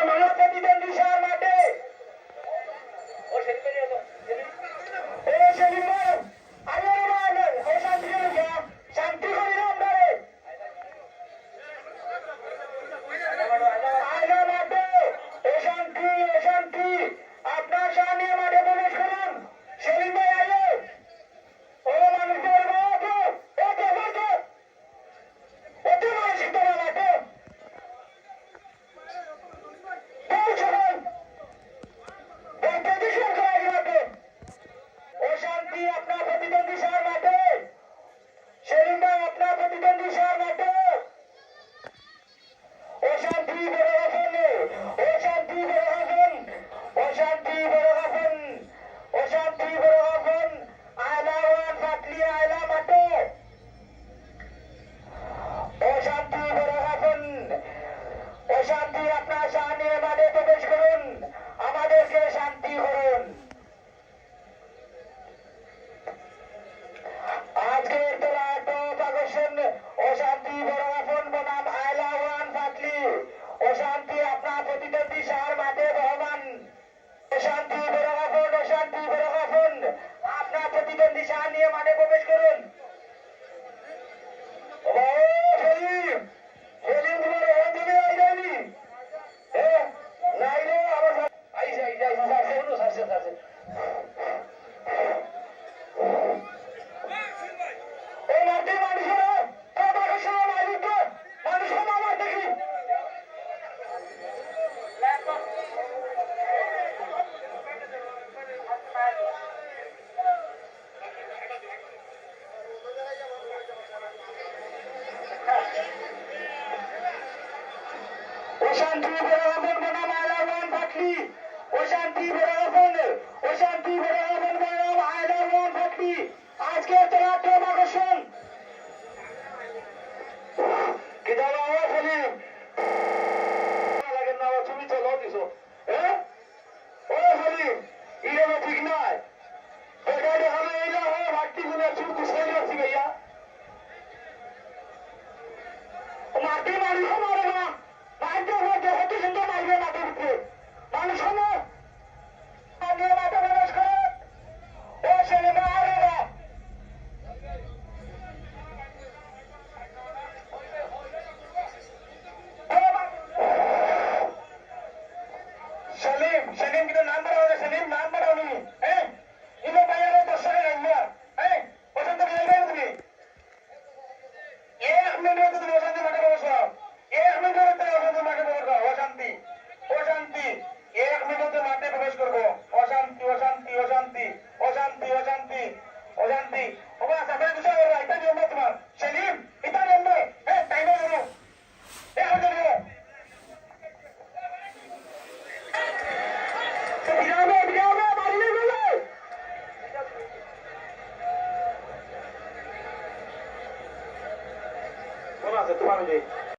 মানব প্রতিদ্বন্দ্বী সার মাঠে শান্তি করিলাম অশান্তি অশান্তি আপনার সামনে মাঠে প্রবেশ করুন। সেলিম ভাই আইলে ও মানুষদের অতি মানসিক মাঠে অশান্তি আপনার প্রতিদ্বন্দ্বী সার মাঠে। সেলিম ভাই আপনার প্রতিদ্বন্দ্বী সার মাঠে অশান্তি বড় আছেন অশান্তি বড় আছেন অশান্তি বড় আছেন অশান্তি বড় আছেন আয়লাওয়ান ফাটলি আয়লা মাঠে অশান্তি বড় আছেন অশান্তি আপনার সামনে মাঠে প্রবেশ করুন। আমাদেরকে শান্তি করুন। আজকের তোলা টপ আকর্ষণ অশান্তি বড় আছেন বনাম আয়লাওয়ান ফাটলি অশান্তি আপনার প্রতিদ্বন্দ্বী সার মাঠে বহমান। অশান্তি বড় আছেন অশান্তি বড় আছেন আপনার প্রতিদ্বন্দ্বী সার নিয়ে মাঠে প্রবেশ করুন। সেলিম সেলিম তোমার অঞ্জলি আইনি নাইলে আমার আইসে আইসে আইসে সারছে সারছে এই মাঠে মানুষেরা মানুষের আমার দেখি অশান্তি বেরোবেন বনাম আয়লাওয়ান ফাটলি অশান্তি বেরোবেন অশান্তি বেরোবেন বনাম আয়লাওয়ান ফাটলি আজকে তোরা টপ আকর্ষণ কি দাও সেলিম লাগে না তুমি চলো দিছো হ্যাঁ ও সেলিম ইরে ঠিক নয় এটা দেখানো এইলা হয় ভাট্টি গুলো চুপ কুসাই যাচ্ছি ভাইয়া মাটি মানুষ মারে না মাঠে হতে সুন্দর মারবে মাটির উপরে মানুষ হলো নিয়ে মাঠে প্রবেশ করে ও সেলিম আরে না সেলিম সেলিম কিন্তু নাম বাড়াও সেলিম নাম বাড়াও নি হ্যাঁ ইলো বাইরে দর্শকের আইয়া হ্যাঁ পছন্দ যাইবে তুমি 1 মিনিট তুমি অশান্তি মাঠে প্রবেশ করো 1 মিনিটের অশান্তি মাঠে প্রবেশ করো অশান্তি অশান্তি 1 মিনিটে মাঠে প্রবেশ করবো অশান্তি অশান্তি অশান্তি অশান্তি অশান্তি অশান্তি ওবা সাফাই দুশো এটা নিয়ম তোমার সেলিম এটা নিয়ম হ্যাঁ তাই না জানো এখন জানো বিরাবে বিরাবে মারিয়ে গেলে কোন আছে তোমার